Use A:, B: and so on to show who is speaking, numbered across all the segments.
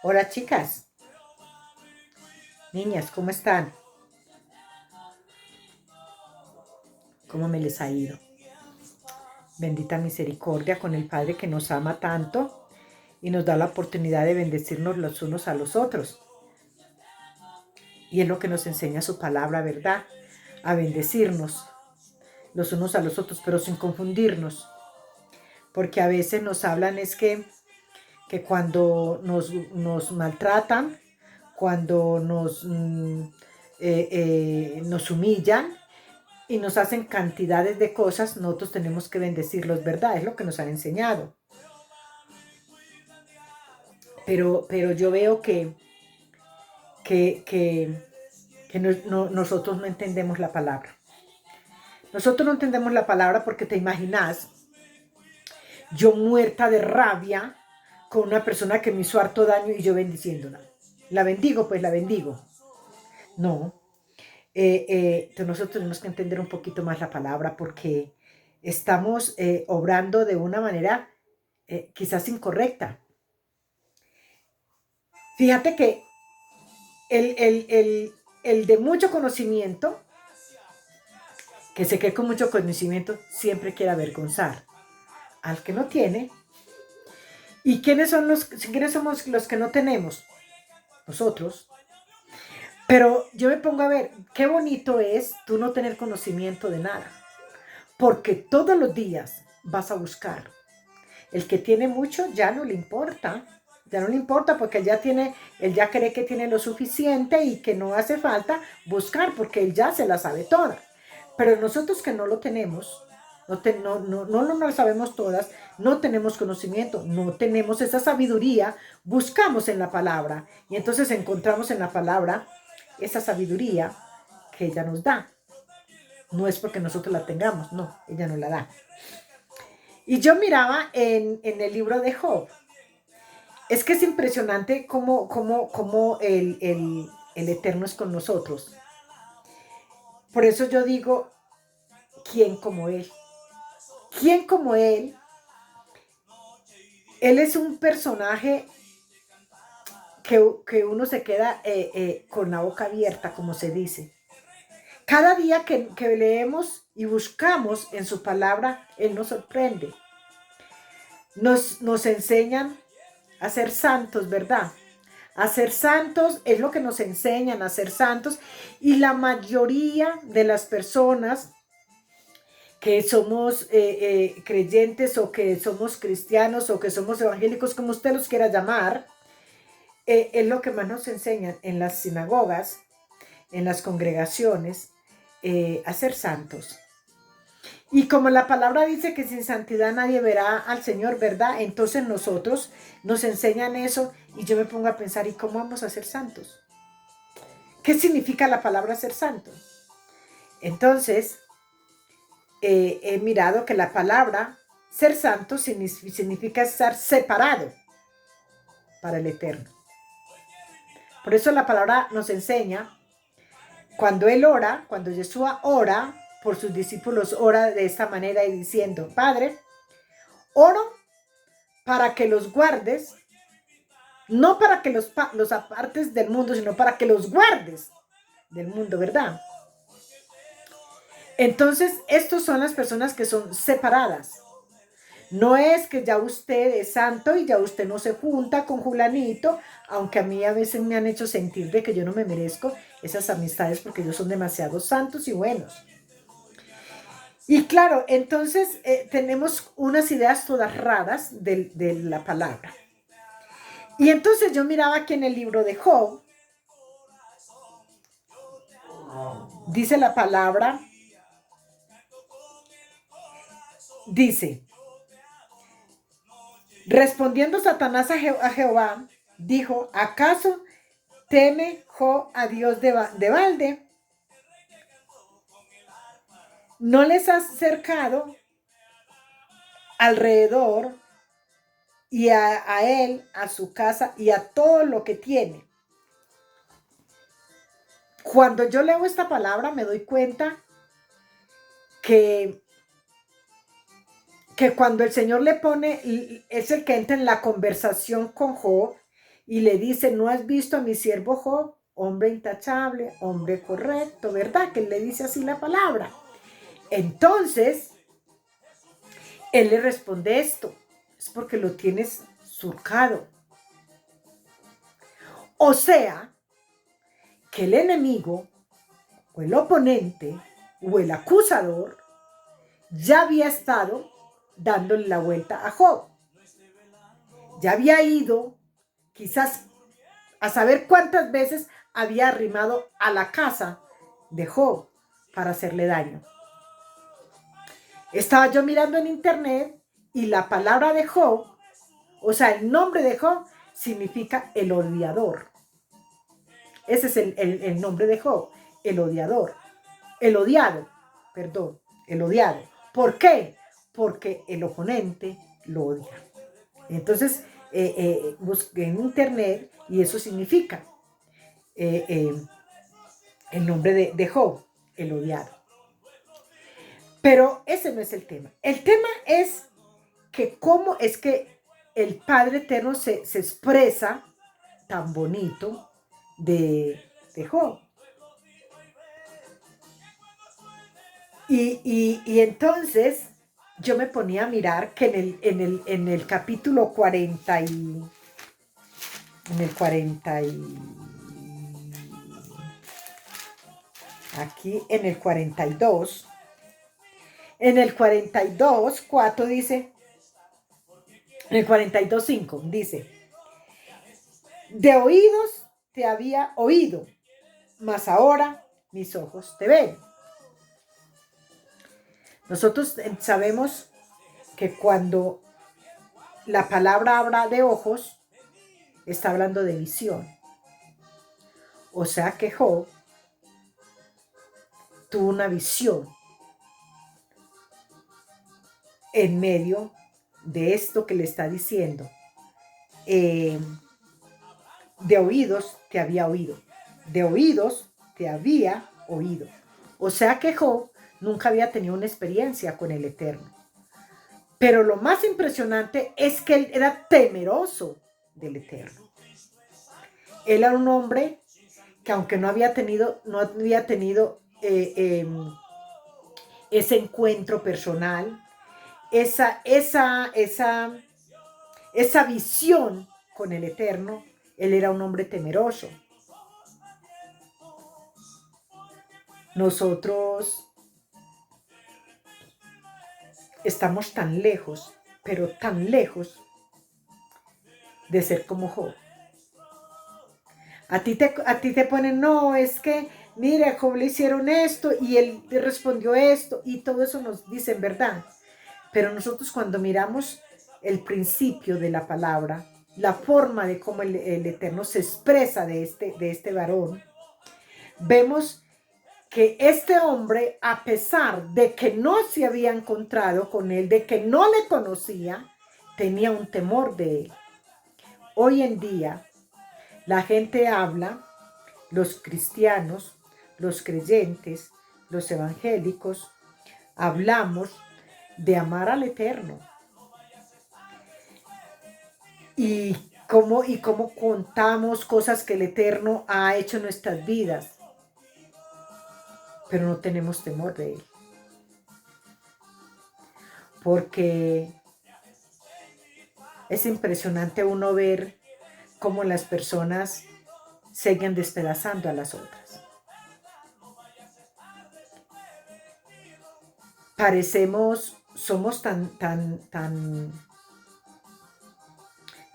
A: Hola chicas, niñas, ¿cómo están? ¿Cómo me les ha ido? Bendita misericordia con el Padre que nos ama tanto y nos da la oportunidad de bendecirnos los unos a los otros. Y es lo que nos enseña su palabra, ¿verdad? A bendecirnos los unos a los otros, pero sin confundirnos. Porque a veces nos hablan es que cuando nos maltratan, cuando nos humillan, y nos hacen cantidades de cosas, nosotros tenemos que bendecirlos, ¿verdad? Es lo que nos han enseñado. Pero yo veo que, que, que nosotros no entendemos la palabra. Nosotros no entendemos la palabra porque te imaginas, yo muerta de rabia con una persona que me hizo harto daño y yo bendiciéndola. La bendigo, pues la bendigo. No. Entonces nosotros tenemos que entender un poquito más la palabra porque estamos obrando de una manera quizás incorrecta. Fíjate que el de mucho conocimiento, que se cree con mucho conocimiento, siempre quiere avergonzar al que no tiene. ¿Y quiénes somos los que no tenemos? Nosotros. Pero yo me pongo a ver, qué bonito es tú no tener conocimiento de nada, porque todos los días vas a buscar. El que tiene mucho ya no le importa. Ya no le importa porque él ya cree que tiene lo suficiente y que no hace falta buscar porque él ya se la sabe toda. Pero nosotros que no lo tenemos, no lo sabemos todas, no tenemos conocimiento, no tenemos esa sabiduría, buscamos en la palabra y entonces encontramos en la palabra esa sabiduría que ella nos da. No es porque nosotros la tengamos, no, ella nos la da. Y yo miraba en el libro de Job. Es que es impresionante cómo el Eterno es con nosotros. Por eso yo digo, ¿quién como Él? ¿Quién como Él? Él es un personaje que uno se queda con la boca abierta, como se dice. Cada día que leemos y buscamos en su palabra, Él nos sorprende. Nos enseñan a ser santos, ¿verdad? A ser santos es lo que nos enseñan a ser santos y la mayoría de las personas que somos creyentes o que somos cristianos o que somos evangélicos, como usted los quiera llamar, es lo que más nos enseñan en las sinagogas, en las congregaciones, a ser santos. Y como la palabra dice que sin santidad nadie verá al Señor, ¿verdad? Entonces nosotros nos enseñan eso y yo me pongo a pensar, ¿y cómo vamos a ser santos? ¿Qué significa la palabra ser santo? Entonces, he mirado que la palabra ser santo significa estar separado para el Eterno. Por eso la palabra nos enseña, cuando Él ora, cuando Yeshua ora por sus discípulos, ora de esta manera y diciendo, Padre, oro para que los guardes, no para que los apartes del mundo, sino para que los guardes del mundo, ¿verdad? Entonces, estos son las personas que son separadas. No es que ya usted es santo y ya usted no se junta con Julanito, aunque a mí a veces me han hecho sentir de que yo no me merezco esas amistades porque ellos son demasiado santos y buenos. Y claro, entonces tenemos unas ideas todas raras de la palabra. Y entonces yo miraba aquí en el libro de Job, dice la palabra, dice, respondiendo Satanás a Jehová, dijo, ¿acaso teme Job a Dios de balde? ¿No les has cercado alrededor y a él, a su casa y a todo lo que tiene? Cuando yo leo esta palabra me doy cuenta que, que cuando el Señor le pone, es el que entra en la conversación con Job y le dice, ¿no has visto a mi siervo Job? Hombre intachable, hombre correcto, ¿verdad? Que él le dice así la palabra. Entonces, él le responde esto, es porque lo tienes surcado. O sea, que el enemigo, o el oponente, o el acusador, ya había estado dándole la vuelta a Job. Ya había ido, quizás, a saber cuántas veces había arrimado a la casa de Job para hacerle daño. Estaba yo mirando en internet y la palabra de Job, o sea, el nombre de Job significa el odiador. Ese es el nombre de Job, el odiador. El odiado, perdón, el odiado. ¿Por qué? Porque el oponente lo odia. Entonces, busqué en internet y eso significa el nombre de Job, el odiado. Pero ese no es el tema. El tema es que cómo es que el Padre Eterno se expresa tan bonito de Job. Y entonces yo me ponía a mirar que en el capítulo 40 y... En el 40 y... Aquí en el 42. En el 42, 4 dice... En el 42, 5 dice... De oídos te había oído, mas ahora mis ojos te ven. Nosotros sabemos que cuando la palabra habla de ojos, está hablando de visión. O sea que Job tuvo una visión en medio de esto que le está diciendo. De oídos te había oído. De oídos te había oído. O sea que Job nunca había tenido una experiencia con el Eterno. Pero lo más impresionante es que él era temeroso del Eterno. Él era un hombre que aunque no había tenido ese encuentro personal, esa visión con el Eterno, él era un hombre temeroso. Nosotros estamos tan lejos, pero tan lejos de ser como Job. A ti te ponen, no, es que, mira, a Job le hicieron esto y él respondió esto y todo eso nos dicen verdad. Pero nosotros cuando miramos el principio de la palabra, la forma de cómo el Eterno se expresa de este varón, vemos que este hombre, a pesar de que no se había encontrado con él, de que no le conocía, tenía un temor de él. Hoy en día, la gente habla, los cristianos, los creyentes, los evangélicos, hablamos de amar al Eterno. Y cómo contamos cosas que el Eterno ha hecho en nuestras vidas, pero no tenemos temor de Él. Porque es impresionante uno ver cómo las personas siguen despedazando a las otras. Somos tan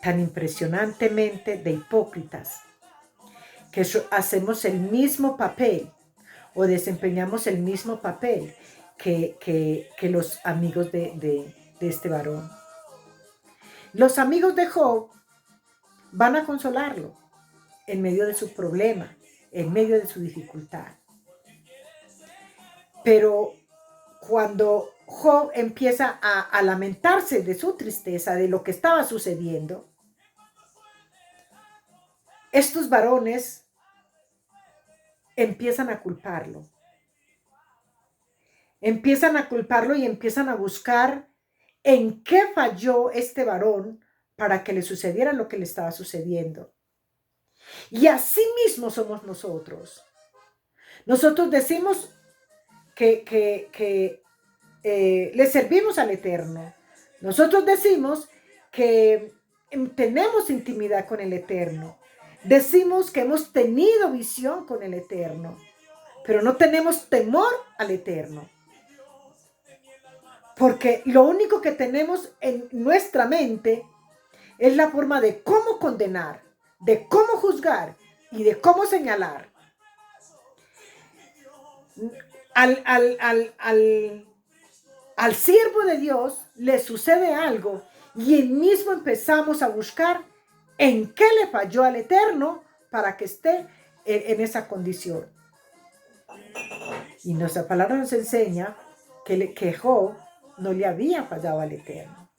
A: impresionantemente de hipócritas que hacemos el mismo papel o desempeñamos el mismo papel que los amigos de este varón. Los amigos de Job van a consolarlo en medio de su problema, en medio de su dificultad. Pero cuando Job empieza a lamentarse de su tristeza, de lo que estaba sucediendo, estos varones empiezan a culparlo. Empiezan a culparlo y empiezan a buscar en qué falló este varón para que le sucediera lo que le estaba sucediendo. Y así mismo somos nosotros. Nosotros decimos que le servimos al Eterno. Nosotros decimos que tenemos intimidad con el Eterno. Decimos que hemos tenido visión con el Eterno, pero no tenemos temor al Eterno. Porque lo único que tenemos en nuestra mente es la forma de cómo condenar, de cómo juzgar y de cómo señalar. Al siervo de Dios le sucede algo y mismo empezamos a buscar en qué le falló al Eterno para que esté en esa condición. Y nuestra palabra nos enseña que Job no le había fallado al Eterno.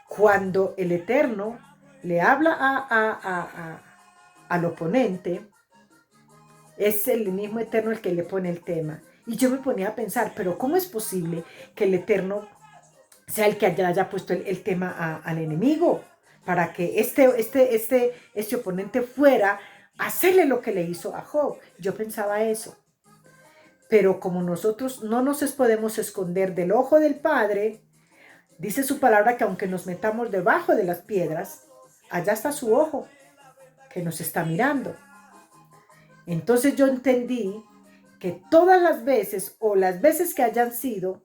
A: Cuando el Eterno le habla al oponente, es el mismo Eterno el que le pone el tema. Y yo me ponía a pensar, pero ¿cómo es posible que el Eterno sea el que haya puesto el tema al enemigo? Para que este oponente fuera a hacerle lo que le hizo a Job. Yo pensaba eso. Pero como nosotros no nos podemos esconder del ojo del Padre, dice su palabra que aunque nos metamos debajo de las piedras, allá está su ojo que nos está mirando. Entonces yo entendí que todas las veces o las veces que hayan sido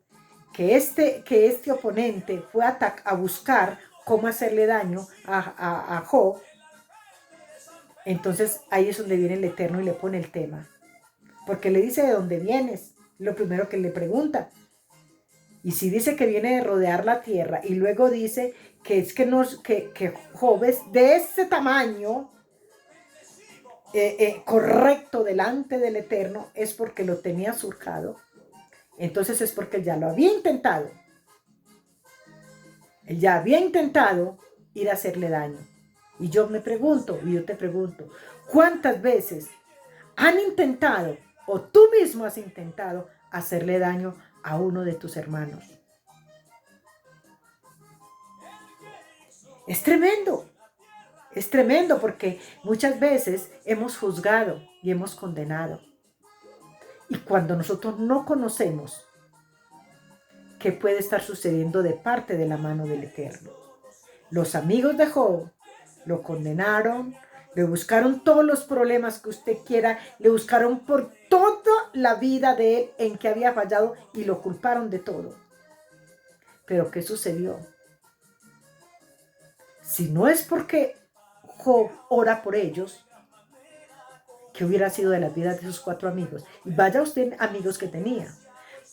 A: que este oponente fue a buscar cómo hacerle daño a Job, entonces ahí es donde viene el Eterno y le pone el tema. Porque le dice de dónde vienes, lo primero que le pregunta. Y si dice que viene de rodear la tierra y luego dice que es que Job es de ese tamaño, correcto delante del Eterno, es porque lo tenía surcado. Entonces es porque él ya lo había intentado. Él ya había intentado ir a hacerle daño. Y yo me pregunto, y yo te pregunto, ¿cuántas veces han intentado, o tú mismo has intentado, hacerle daño a uno de tus hermanos? Es tremendo. Es tremendo porque muchas veces hemos juzgado y hemos condenado. Y cuando nosotros no conocemos qué puede estar sucediendo de parte de la mano del Eterno. Los amigos de Job lo condenaron, le buscaron todos los problemas que usted quiera, le buscaron por toda la vida de él en que había fallado y lo culparon de todo. Pero ¿qué sucedió? Si no es porque Job ora por ellos, ¿qué hubiera sido de las vidas de sus 4 amigos? Y vaya usted amigos que tenía.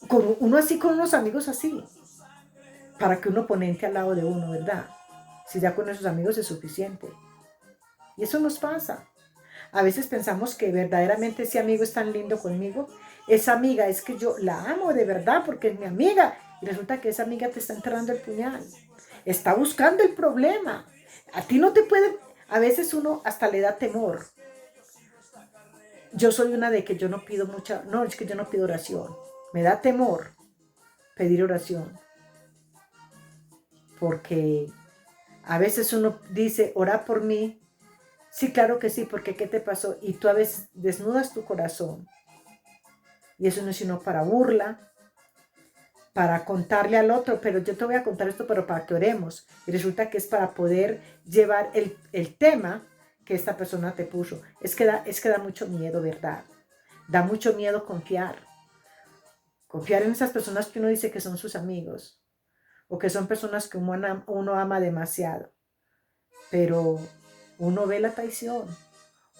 A: Con uno así, con unos amigos así. Para que un oponente al lado de uno, ¿verdad? Si ya con esos amigos es suficiente. Y eso nos pasa. A veces pensamos que verdaderamente ese amigo es tan lindo conmigo. Esa amiga es que yo la amo de verdad porque es mi amiga. Y resulta que esa amiga te está enterrando el puñal. Está buscando el problema. A ti no te puede... A veces uno hasta le da temor. Yo soy una de que yo no pido mucha... No, es que yo no pido oración. Me da temor pedir oración. Porque a veces uno dice, ora por mí. Sí, claro que sí, porque ¿qué te pasó? Y tú a veces desnudas tu corazón. Y eso no es sino para burla, para contarle al otro, pero yo te voy a contar esto, pero para que oremos. Y resulta que es para poder llevar el tema que esta persona te puso. Es que da mucho miedo, ¿verdad? Da mucho miedo confiar. Confiar en esas personas que uno dice que son sus amigos. O que son personas que uno ama demasiado. Pero uno ve la traición.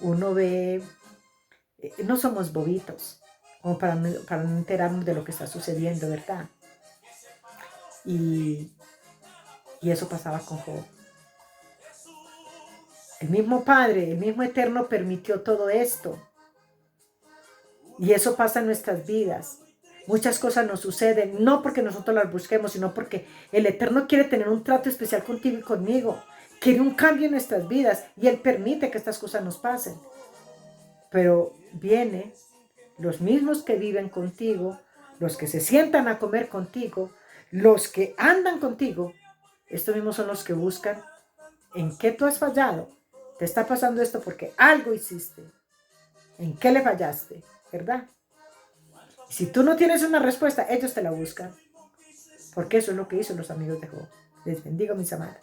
A: Uno ve... No somos bobitos. Como para no enterarnos de lo que está sucediendo, ¿verdad? Y eso pasaba con Job. El mismo Padre, el mismo Eterno permitió todo esto. Y eso pasa en nuestras vidas. Muchas cosas nos suceden, no porque nosotros las busquemos, sino porque el Eterno quiere tener un trato especial contigo y conmigo. Quiere un cambio en nuestras vidas y Él permite que estas cosas nos pasen. Pero viene los mismos que viven contigo, los que se sientan a comer contigo, los que andan contigo, estos mismos son los que buscan en qué tú has fallado Te está pasando esto porque algo hiciste. ¿En qué le fallaste? ¿Verdad? Si tú no tienes una respuesta, ellos te la buscan. Porque eso es lo que hizo los amigos de Job. Les bendigo, mis amados.